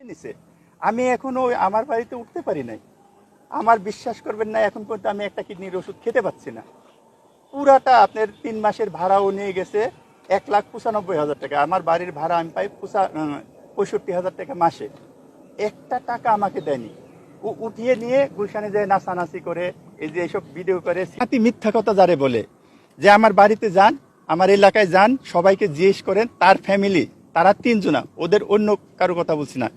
নিছে। আমি এখনো আমার বাড়িতে উঠতে পারি নাই। আমার বিশ্বাস করবেন না, এখন পর্যন্ত আমি একটা কিডনির ওষুধ খেতে পাচ্ছি না। পুরাটা আপনার 3 মাসের ভাড়াও নিয়ে গেছে 1,95,000 টাকা। আমার বাড়ির ভাড়া আমি পাই 65,000 টাকা মাসে। একটা টাকা আমাকে দেয়নি। ও উঠিয়ে নিয়ে গুলশানে যায় নাচানাচি করে, এই যে এইসব ভিডিও করে, মিথ্যা কথা যারে বলে যে আমার বাড়িতে যান, আমার এলাকায় যান, সবাইকে জিজ্ঞেস করেন তার ফ্যামিলি, তারা 3 জনা, ওদের অন্য কারো কথা বলছি না,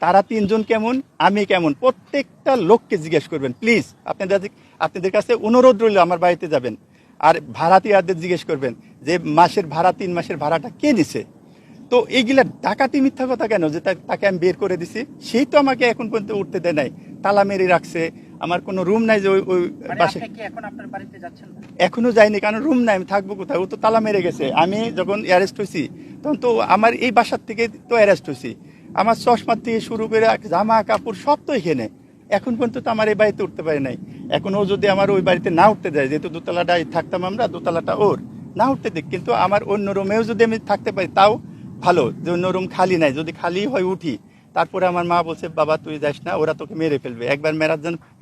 তারা 3 জন কেমন, আমি কেমন, প্রত্যেকটা লোককে জিজ্ঞেস করবেন প্লিজ। আপনাদের কাছে অনুরোধ রইল, আমার বাড়িতে যাবেন আর ভাড়াটিয়াদের জিজ্ঞেস করবেন যে মাসের ভাড়া, 3 মাসের ভাড়াটা কে নিছে। তো এইগুলা ডাকাতি মিথ্যা কথা কেন যে তাকে আমি বের করে দিছি, সেই তো আমাকে এখন পর্যন্ত উঠতে দেয় নাই, তালা মেরে রাখছে। আমার কোনো রুম নাই যে ওই বাসে এখনো যাইনি, কারণ রুম নাই, আমি থাকবো কোথায়, ও তো তালা মেরে গেছে। আমি যখন অ্যারেস্ট হয়েছি তখন তো আমার এই বাসার থেকে তো অ্যারেস্ট হয়েছি, আমার চশমার থেকে শুরু করে জামা কাপড় সব তো এখানে। এখন পর্যন্ত তো আমার এই বাড়িতে উঠতে পারে নাই। এখন ও যদি আমার ওই বাড়িতে না উঠতে দেয়, যেহেতু দোতলাটায় থাকতাম আমরা, দোতলাটা ওর, না উঠতে দিক, কিন্তু আমার অন্য রুমেও যদি আমি থাকতে পারি তাও ভালো, যে অন্য রুম খালি নাই, যদি খালি হয় উঠি। তারপরে আমার মা বলছে বাবা তুই যাস না, ওরা তোকে মেরে ফেলবে। একবার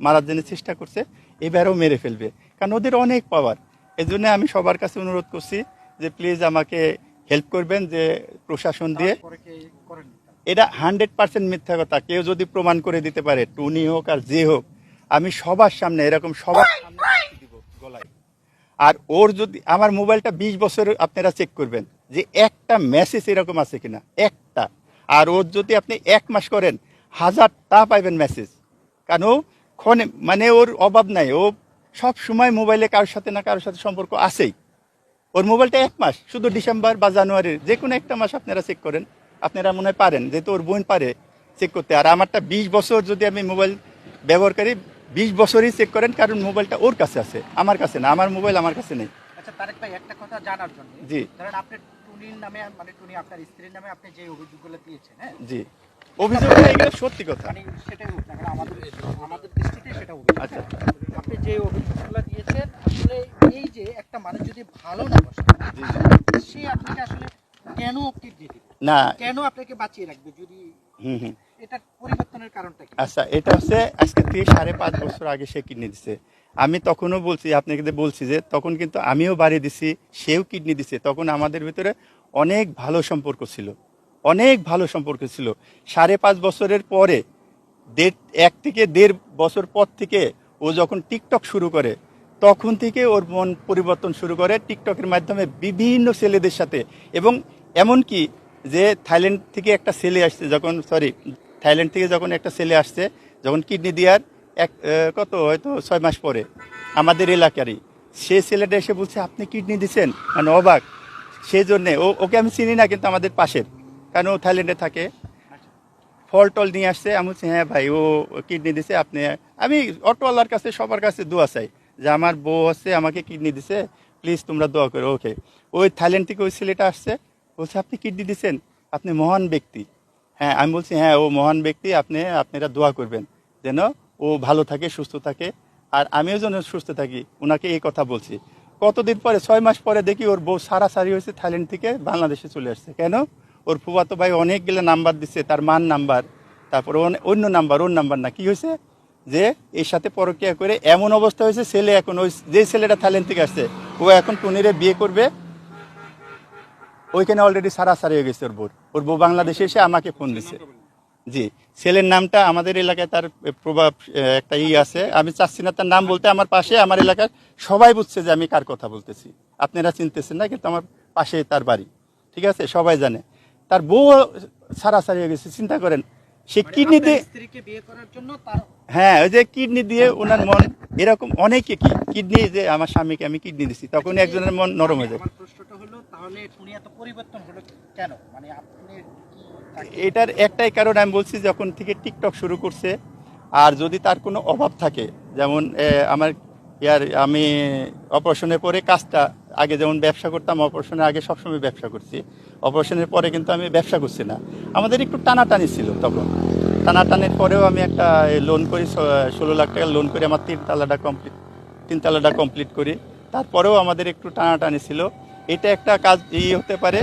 মারার জন্য চেষ্টা করছে, এবারও মেরে ফেলবে, কারণ ওদের অনেক পাওয়ার। এই জন্য আমি সবার কাছে অনুরোধ করছি যে প্লিজ আমাকে হেল্প করবেন, যে প্রশাসন দিয়ে। এটা 100% মিথ্যা কথা। কেউ যদি প্রমাণ করে দিতে পারে, টুনি হোক আর যে হোক, আমি সবার সামনে, এরকম সবার সামনে দিব গলায়। আর ওর যদি আমার মোবাইলটা 20 বছর আপনারা চেক করবেন যে একটা মেসেজ এরকম আছে কিনা, একটা। আর ওর যদি আপনি 1 মাস করেন, 1000টা পাইবেন মেসেজ। কারণ ও মানে ওর অভাব নাই, ও সব সময় মোবাইলে কারোর সাথে না কারোর সাথে সম্পর্ক আছেই। ওর মোবাইলটা 1 মাস, শুধু ডিসেম্বর বা জানুয়ারির যে কোনো একটা মাস আপনারা চেক করেন, আপনারা মনে হয় পারেন, যেহেতু ওর বোন পারে চেক করতে। আর আমারটা 20 বছর যদি আমি মোবাইল ব্যবহার করি, 20 বছরই চেক করেন, কারণ মোবাইলটা ওর কাছে আছে, আমার কাছে না, আমার মোবাইল আমার কাছে নেই। আচ্ছা তারেক ভাই, একটা কথা জানার জন্য, জি, ধরেন আপনি টুনির নামে, মানে টুনি আপনার স্ত্রীর নামে আপনি যে অভিযোগগুলো দিয়েছেন, হ্যাঁ জি, অভিযোগটা এগুলো সত্যি কথা, মানে সেটাই হোক না কেন, আমাদের দৃষ্টিতে সেটা অভিযোগ। আচ্ছা, আপনি যে অভিযোগগুলো দিয়েছেন, আসলে এই যে একটা মানুষ যদি ভালো না বসে, সে আপনাকে আসলে কেন কিডনি দিবে, না কেন আপনাকে বাঁচিয়ে রাখবে, যদি এটা পরিবর্তনের কারণটা কি? আচ্ছা, এটা হচ্ছে আজকে থেকে 5.5 বছর আগে সে কিডনি দিছে। আমি তখনও বলছি, আপনাকে বলছি যে তখন কিন্তু আমিও বাড়ি দিছি, সেও কিডনি দিছে। তখন আমাদের ভিতরে অনেক ভালো সম্পর্ক ছিল, অনেক ভালো সম্পর্ক ছিল। 5.5 বছরের পরে 1 থেকে 1.5 বছর পর থেকে ও যখন টিকটক শুরু করে, তখন থেকে ওর মন পরিবর্তন শুরু করে টিকটকের মাধ্যমে বিভিন্ন ছেলেদের সাথে। এবং এমনকি যে থাইল্যান্ড থেকে একটা ছেলে আসছে, থাইল্যান্ড থেকে যখন একটা ছেলে আসছে, যখন কিডনি দেওয়ার কত হয়তো 6 মাস পরে, আমাদের এলাকারই সে ছেলেটা এসে বলছে আপনি কিডনি দিচ্ছেন, মানে অবাক। সেই জন্যে ওকে আমি চিনি না, কিন্তু আমাদের পাশের, কারণ ও থাইল্যান্ডে থাকে। ফল টল নিয়ে আসছে, আমি বলছি হ্যাঁ ভাই ও কিডনি দিছে। আমি অটোওয়ালার কাছে সবার কাছে দোয়া চাই যে আমার বউ আছে, আমাকে কিডনি দিছে, প্লিজ তোমরা দোয়া করো। ওকে, ওই থাইল্যান্ড থেকে ওই ছেলেটা আসছে, বলছে আপনি কিডনি দিচ্ছেন, আপনি মহান ব্যক্তি। হ্যাঁ, আমি বলছি হ্যাঁ ও মহান ব্যক্তি, আপনারা দোয়া করবেন যেন ও ভালো থাকে, সুস্থ থাকে, আর আমিও যেন সুস্থ থাকি, ওনাকে এই কথা বলছি। কতদিন পরে, 6 মাস পরে দেখি ওর বউ সারাসারি হয়েছে, থাইল্যান্ড থেকে বাংলাদেশে চলে আসছে। কেন? ওর ফুফাতো ভাই অনেকগুলো নাম্বার দিচ্ছে, তার মান নাম্বার, তারপরে অন্য নাম্বার, ওর নাম্বার না, কি হয়েছে যে এর সাথে পরকীয়া করে এমন অবস্থা হয়েছে, ছেলে এখন ওই যে ছেলেটা থাইল্যান্ড থেকে আসছে, ও এখন টুনিরে বিয়ে করবে, ওইখানে অলরেডি সারাসারি হয়ে গেছে ওর বউ বাংলাদেশে এসে আমাকে ফোন দিচ্ছে। জি, ছেলের নামটা আমাদের এলাকায় তার প্রভাব একটা আছে, আমি চাচ্ছি না তার নাম বলতে। আমার পাশে, আমার এলাকার সবাই বুঝছে যে আমি কার কথা বলতেছি, আপনারা চিনতেছেন না, কিন্তু আমার পাশে তার বাড়ি, ঠিক আছে, সবাই জানে। তার বউ সারাসারি হয়ে গেছে, চিন্তা করেন। সে কিডনি দিয়ে, হ্যাঁ ওই যে কিডনি দিয়ে ওনার মন এরকম, অনেকে কিডনি, যে আমার স্বামীকে আমি কিডনি দিচ্ছি, তখন একজনের মন নরম হয়ে যায়। এটার একটাই কারণ আমি বলছি, যখন থেকে টিকটক শুরু করছে, আর যদি তার কোনো অভাব থাকে, যেমন আমি অপারেশনের পরে কাজটা, আগে যেমন ব্যবসা করতাম, অপারেশনের আগে সবসময় ব্যবসা করছি, অপারেশনের পরে কিন্তু আমি ব্যবসা করছি না। আমাদের একটু টানাটানি ছিল তখন, টানাটানির পরেও আমি একটা লোন করি, 16 লাখ টাকা লোন করে আমার 3 তালাটা কমপ্লিট করি। তারপরেও আমাদের একটু টানাটানি ছিল। এটা একটা কাজ হতে পারে।